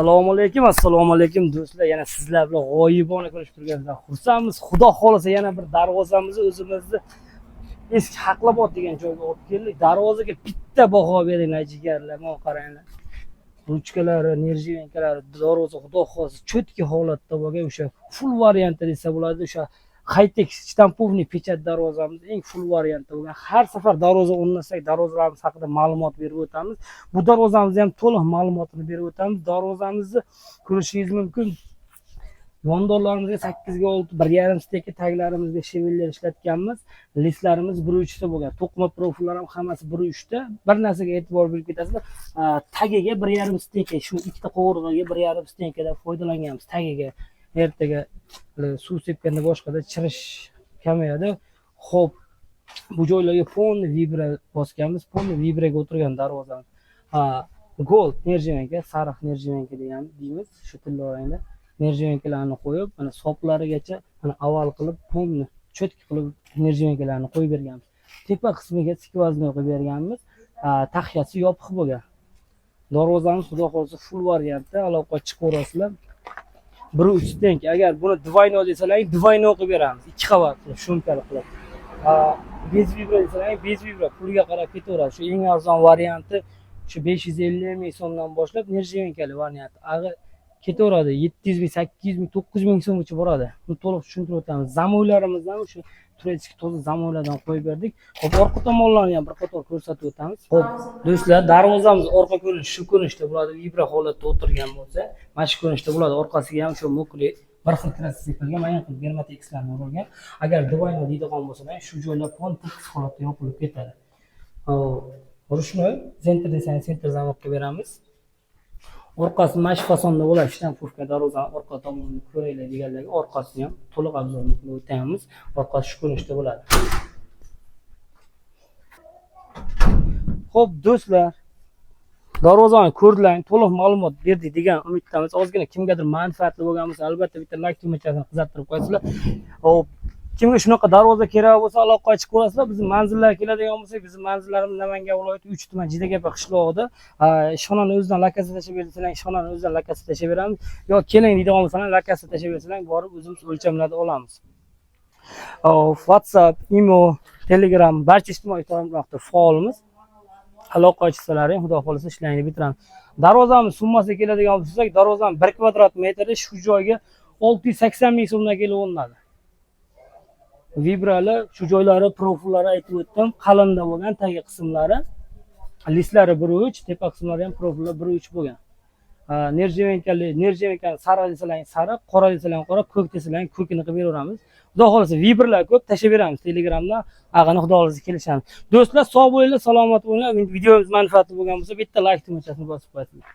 Assalomu alaykum do'stlar. Yana sizlar bilan g'oyibona ko'rishib turganimizdan xursandmiz. Xudo xolasa yana bir darvozamizni o'zimizni eski Haqlabod degan joyga olib keldik. Darvozaga bitta baho beringlar jigarlar, mana qaranglar. Ruchkalari, nerjivenkalari, darvoza xudo xolasa cho'tki holatda bo'lgan o'sha full variantda desa bo'ladi. O'sha high-tech shtampovniy pechat darvozamiz eng full variantda bo'lgan. Har safar darvoza o'rnatsak, darvozalarimiz haqida ma'lumot berib o'tamiz. Bu darvozamizni ham to'liq ma'lumotini berib o'tamiz. Darvozamizni ko'rishingiz mumkin. Yondorlarimizga 8 ga 6, 1,5 steka, taglarimizga shevellar ishlatganmiz. Listlarimiz 1.3 ta bo'lgan. To'qima profillar ham hammasi 1.3 ta. Bir narsaga e'tibor berib ketasizlar. Tagiga 1,5 steka, shu ikkita qovurg'aga 1,5 stekadan foydalanganmiz. Tagiga ertaga suv sepganda boshqada chirish kamayadi. Xo'p, bu joylarga polni vibra bosganmiz. Polni vibraga o'tirgan darvozamiz. Gold nerjivenka, sariq nerjivenka deymiz, shu tilla rangda. Nerjivenkalarni qo'yib, mana soplarigacha mana aval qilib, polni cho'tki qilib nerjivenkalarni qo'yib berganmiz. Tepa qismiga skvoznoy qo'yib berganmiz. Taxyasi yopiq bo'lgan. Darvozamiz xudo xolasa full variantda, aloqa chiqaverasizlar. 1.3 stenk. Agar buni двойной desalaring, двойной qilib beramiz. 2 qavat qilib, shumkali qilib. Bez vibra desalaring, bez vibra pulga qarab ketaveradi. Shu eng arzon varianti shu 550 ming so'mdan boshlab nerjivenkali varianti. Ketaveradi 700 ming, 800 ming, 900 ming so'mgacha boradi. Buni to'liq tushuntirib o'tamiz. Zamoylarimizni ham shu turetski toza zamoylardan qo'yib berdik. Hop, orqa tomonlarni ham bir qator ko'rsatib o'tamiz. Hop, do'stlar, darvozamiz orqa ko'rinishi shu ko'rinishda bo'ladi. Vibra holatda o'tirgan bo'lsa, mana shu ko'rinishda bo'ladi. Orqasiga ham shu mokli bir xil kraska sepilgan, mana bu germatekslarni urilgan. Agar двойной deydigan bo'lsa, shu joylar pol tekis holatda yopilib ketadi. Ruchnoy center desangiz, center zamoqqa beramiz. Orqasi mana shu fasonda bo'ladi. Shtampovka darvozani orqa tomonini ko'raylik deganlarga orqasini ham to'liq obzorni qilib o'tamiz. Orqasi shu ko'rinishda bo'ladi. Xo'p, do'stlar, darvozani ko'rdilaring, to'liq ma'lumot berdik degan umiddamiz. Ozgina kimgadir manfaatli bo'lgan bo'lsa, albatta bitta like tugmachasini qizartirib qo'yasizlar. Hop, kimga shunaqa darvoza kerak bo'lsa, aloqaga chiqib ko'rasizlar. Bizning manzillarga keladigan bo'lsak, bizning manzillarimiz Namangan viloyati 3 tuman Jidagapa qishlog'ida. Ishxonani o'zidan lakasi tashib bersanglar, ishxonani o'zidan lakasi tashib beramiz. Yo, keling deydigan bo'lsangiz, lakasi tashib bersanglar, borib o'zimiz o'lchamlarni olamiz. WhatsApp, Imo, Telegram barcha ijtimoiy tarmoqlarda faolmiz. Aloqa chiqsalaring, xudo xolasa ishlaringni bitiramiz. Darvozamiz summasiga keladigan bo'lsak, darvozamiz 1 kvadrat metrda shu joyga 680 ming so'mdan kelib o'rnadi. Vibralar, shu joylari, profillari aytib o'tdim, qalinda bo'lgan tagi qismlari, listlari 1.3, tepa qismlari ham profillar 1.3 bo'lgan. Nerjivenkali sariq desalaring sariq, qora desalaring qora, ko'k desalaring ko'kini qilib beraveramiz. Xudo xolasa vibralar ko'p tashib beramiz Telegramdan. Ag'ani xudo xolasa kelishamiz. Do'stlar, sog' bo'linglar, salomat bo'linglar. Videomiz manfaatli bo'lgan bo'lsa, bitta like tugmachasini bosib qo'yasizlar.